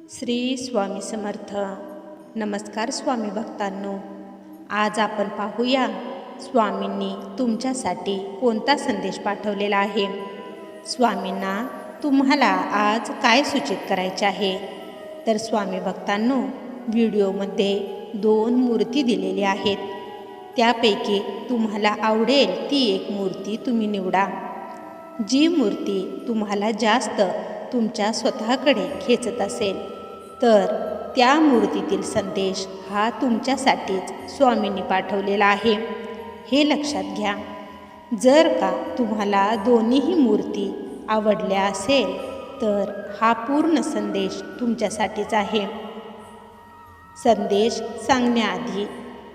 श्री स्वामी समर्थ. नमस्कार स्वामी भक्तांनो. आज आपण पाहूया स्वामींनी तुमच्यासाठी कोणता संदेश पाठवलेला आहे. स्वामींना तुम्हाला आज काय सूचित करायचे आहे. तर स्वामी भक्तांनो, व्हिडिओमध्ये 2 मूर्ती दिलेली आहेत. त्यापैकी तुम्हाला आवडेल ती एक मूर्ती तुम्ही निवडा. जी मूर्ती तुम्हाला जास्त तुमच्या स्वतःकडे खेचत असेल तर त्या मूर्तीतील संदेश हा तुमच्यासाठीच स्वामींनी पाठवलेला आहे, हे लक्षात घ्या. जर का तुम्हाला दोन्हीही मूर्ती आवडल्या असेल तर हा पूर्ण संदेश तुमच्यासाठीच आहे. संदेश सांगण्याआधी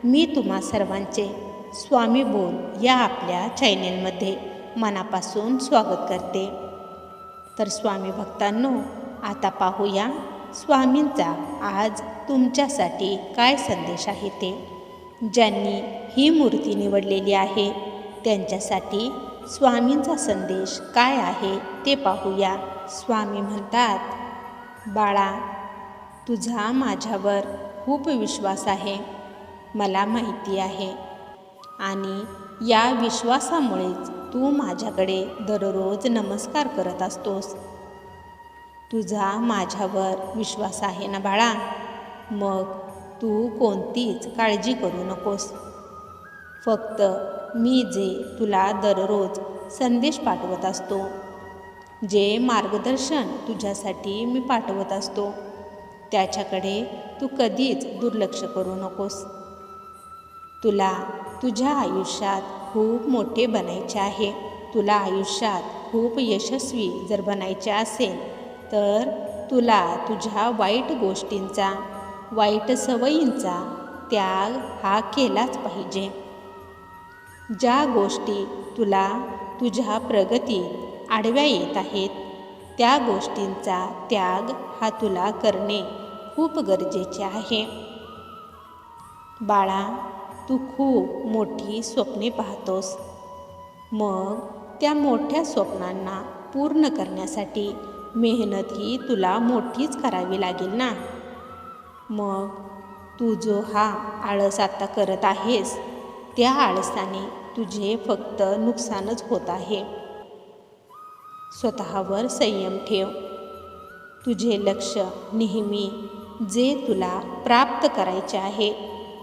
मी तुम्हा सर्वांचे स्वामी बोल या आपल्या चॅनेलमध्ये मनापासून स्वागत करते. तर स्वामी भक्तांनो, आता पाहूया स्वामींचा आज तुमच्यासाठी काय संदेश आहे ते. ज्यांनी ही मूर्ती निवडलेली आहे त्यांच्यासाठी स्वामींचा संदेश काय आहे ते पाहूया. स्वामी म्हणतात, बाळा, तुझा माझ्यावर खूप विश्वास आहे. मला माहिती आहे आणि या विश्वासामुळेच तू माझ्याकडे दररोज नमस्कार करत असतोस. तुझा माझ्यावर विश्वास आहे ना बाळा, मग तू कोणतीच काळजी करू नकोस. फक्त मी जे तुला दररोज संदेश पाठवत असतो, जे मार्गदर्शन तुझ्यासाठी मी पाठवत असतो, त्याच्याकडे तू कधीच दुर्लक्ष करू नकोस. तुला तुझ्या आयुष्यात खूप मोठे बनायचे आहे. तुला आयुष्यात खूप यशस्वी जर बनायचे असेल तर तुला तुझ्या वाईट गोष्टींचा, वाईट सवयींचा त्याग हा केलाच पाहिजे. ज्या गोष्टी तुला तुझ्या प्रगतीत आडव्या येत आहेत त्या गोष्टींचा त्याग हा तुला करणे खूप गरजेचे आहे. बाळा, तू खूप मोठी स्वप्ने पाहतोस. मग त्या मोठ्या स्वप्नांना पूर्ण करण्यासाठी मेहनत ही तुला मोठीच करावी लागेल ना. मग तू जो हा आळस आता करत आहेस त्या आळसाने तुझे फक्त नुकसानच होत आहे. स्वतःवर संयम ठेव. तुझे लक्ष नेहमी जे तुला प्राप्त करायचे आहे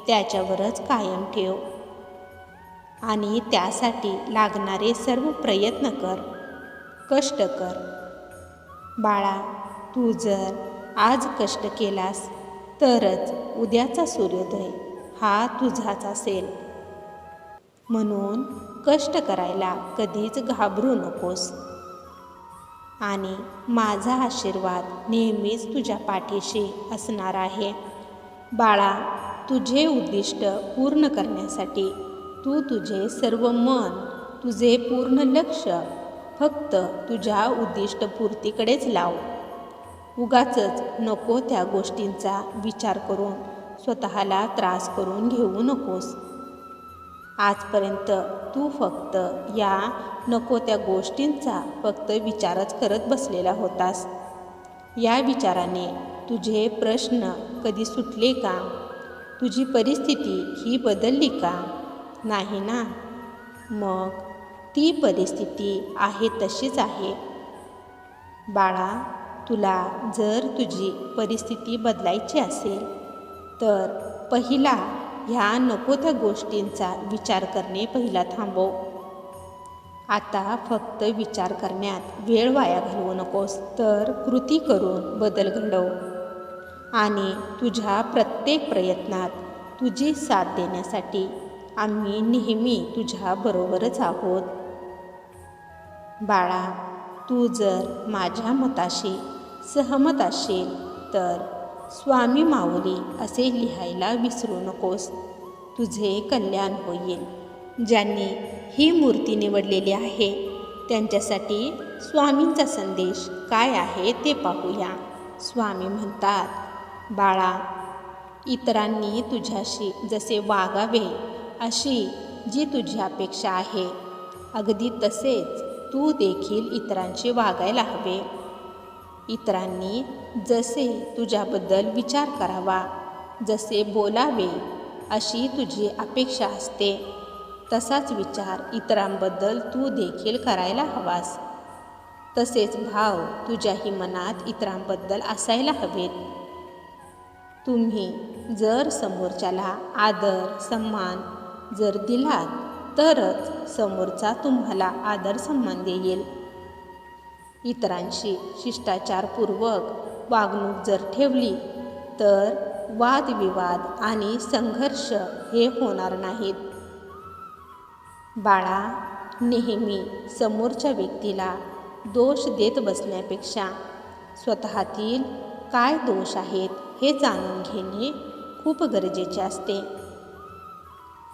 त्याच्यावरच कायम ठेव आणि त्यासाठी लागणारे सर्व प्रयत्न कर, कष्ट कर. बाळा, तू जर आज कष्ट केलास तरच उद्याचा सूर्योदय हा तुझाच असेल. म्हणून कष्ट करायला कधीच घाबरू नकोस आणि माझा आशीर्वाद नेहमीच तुझ्या पाठीशी असणार आहे. बाळा, तुझे उद्दिष्ट पूर्ण करण्यासाठी तू तुझे सर्व मन, तुझे पूर्ण लक्ष फक्त तुझ्या उद्दिष्टपूर्तीकडेच लाव. उगाचच नको त्या गोष्टींचा विचार करून स्वतःला त्रास करून घेऊ नकोस. आजपर्यंत तू फक्त या नको त्या गोष्टींचा फक्त विचारच करत बसलेला होतास. या विचाराने तुझे प्रश्न कधी सुटले का? तुझी परिस्थिती ही बदलली का? नाही ना. मग ती परिस्थिती आहे तशीच आहे. बाळा, तुला जर तुझी परिस्थिती बदलायची असेल तर पहिला ह्या नको त्या गोष्टींचा विचार करणे पहिला थांबव. आता फक्त विचार करण्यात वेळ वाया घालवू नकोस, तर कृती करून बदल घडव आणि तुझ्या प्रत्येक प्रयत्नात तुझी साथ देण्यासाठी आम्ही नेहमी तुझ्या बरोबरच आहोत. बाळा, तू जर माझ्या मताशी सहमत असशील तर स्वामी माऊली असे लिहायला विसरू नकोस. तुझे कल्याण होईल. ज्यांनी ही मूर्ती निवडलेली आहे त्यांच्यासाठी स्वामींचा संदेश काय आहे ते पाहूया. स्वामी म्हणतात, बाळा, इतरांनी तुझ्याशी जसे वागावे अशी जी तुझी अपेक्षा आहे अगदी तसेच तू देखील इतरांशी वागायला हवे. इतरांनी जसे तुझ्याबद्दल विचार करावा, जसे बोलावे अशी तुझी अपेक्षा असते, तसाच विचार इतरांबद्दल तू देखील करायला हवास. तसेच भाव तुझ्याही मनात इतरांबद्दल असायला हवेत. तुम्ही जर समोरच्याला आदर सन्मान जर दिलात तरच समोरचा तुम्हाला आदर सन्मान देईल. इतरांशी शिष्टाचारपूर्वक वागणूक जर ठेवली तर वादविवाद आणि संघर्ष हे होणार नाहीत. बाळा, नेहमी समोरच्या व्यक्तीला दोष देत बसण्यापेक्षा स्वतःतील काय दोष आहेत हे जाणून घेणे खूप गरजेचे असते.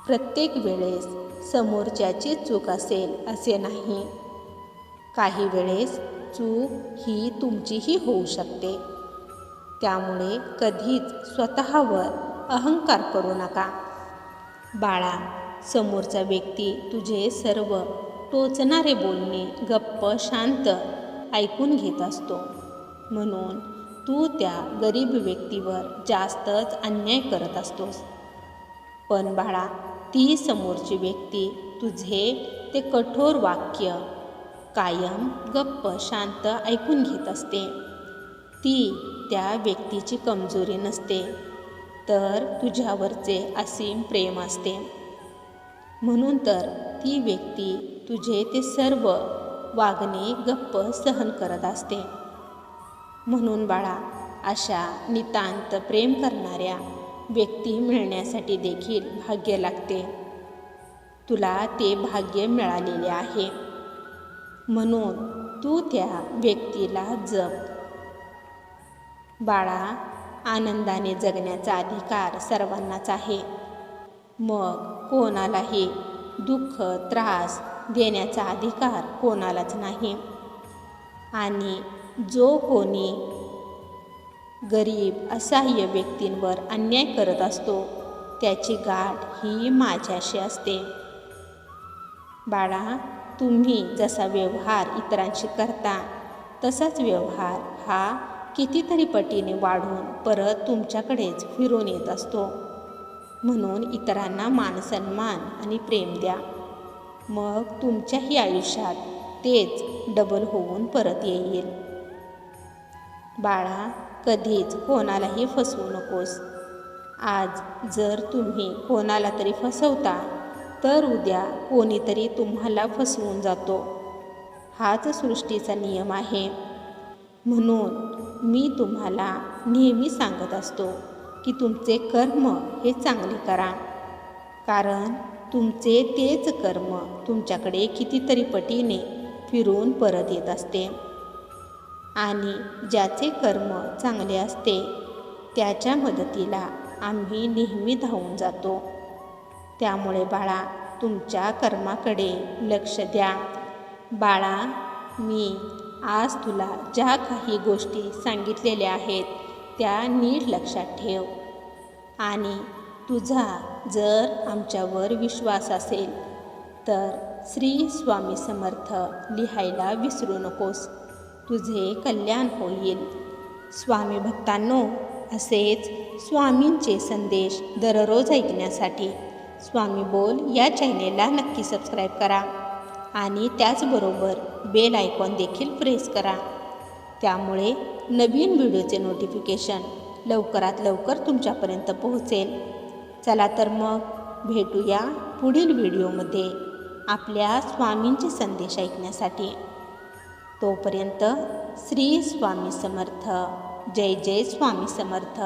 प्रत्येक वेळेस समोरच्याची चूक असेल असे नाही. काही वेळेस चूक ही तुमचीही होऊ शकते. त्यामुळे कधीच स्वतःवर अहंकार करू नका. बाळा, समोरचा व्यक्ती तुझे सर्व टोचणारे बोलणे गप्प शांत ऐकून घेत असतो. म्हणून तू त्या गरीब व्यक्तीवर जास्तच अन्याय करत असतोस. पण बाळा, ती समोरची व्यक्ती तुझे ते कठोर वाक्य कायम गप्प शांत ऐकून घेत असते. ती त्या व्यक्तीची कमजोरी नसते, तर तुझ्यावरचे असीम प्रेम असते. म्हणून तर ती व्यक्ती तुझे ते सर्व वागणे गप्प सहन करत असते. म्हणून बाळा, अशा नितांत प्रेम करणाऱ्या व्यक्ती मिळण्यासाठी देखील भाग्य लागते. तुला ते भाग्य मिळालेले आहे. म्हणून तू त्या व्यक्तीला जप. बाळा, आनंदाने जगण्याचा अधिकार सर्वांनाच आहे. मग कोणालाही दुःख त्रास देण्याचा अधिकार कोणालाच नाही. आणि जो कोणी गरीब असहाय्य व्यक्तींवर अन्याय करत असतो त्याची गाठ ही माझ्याशी असते. बाळा, तुम्ही जसा व्यवहार इतरांशी करता तसाच व्यवहार हा कितीतरी पटीने वाढून परत तुमच्याकडेच फिरून येत असतो. म्हणून इतरांना मानसन्मान आणि प्रेम द्या. मग तुमच्याही आयुष्यात तेच डबल होऊन परत येईल. बाळा, कधीच कोणालाही फसवू नकोस. आज जर तुम्ही कोणाला तरी फसवता तर उद्या कोणीतरी तुम्हाला फसवून जातो. हाच सृष्टीचा नियम आहे. म्हणून मी तुम्हाला नेहमी सांगत असतो की तुमचे कर्म हे चांगले करा. कारण तुमचे तेच कर्म तुमच्याकडे कितीतरी पटीने फिरून परत येत असते. आणि ज्याचे कर्म चांगले असते त्याच्या मदतीला आम्ही नेहमी धावून जातो. त्यामुळे बाळा, तुमच्या कर्माकडे लक्ष द्या. बाळा, मी आज तुला ज्या काही गोष्टी सांगितलेल्या आहेत त्या नीट लक्षात ठेव. आणि तुझा जर आमच्यावर विश्वास असेल तर श्री स्वामी समर्थ लिहायला विसरू नकोस. तुझे कल्याण होईल. स्वामी भक्तांनो, असेच स्वामींचे संदेश दररोज ऐकण्यासाठी स्वामी बोल या चॅनेलला नक्की सबस्क्राईब करा आणि त्याचबरोबर बेल आयकॉन देखील प्रेस करा. त्यामुळे नवीन व्हिडिओचे नोटिफिकेशन लवकरात लवकर तुमच्यापर्यंत पोहोचेल. चला तर मग भेटूया पुढील व्हिडिओमध्ये आपल्या स्वामींचे संदेश ऐकण्यासाठी. तोपर्यंत श्री स्वामी समर्थ. जय जय स्वामी समर्थ.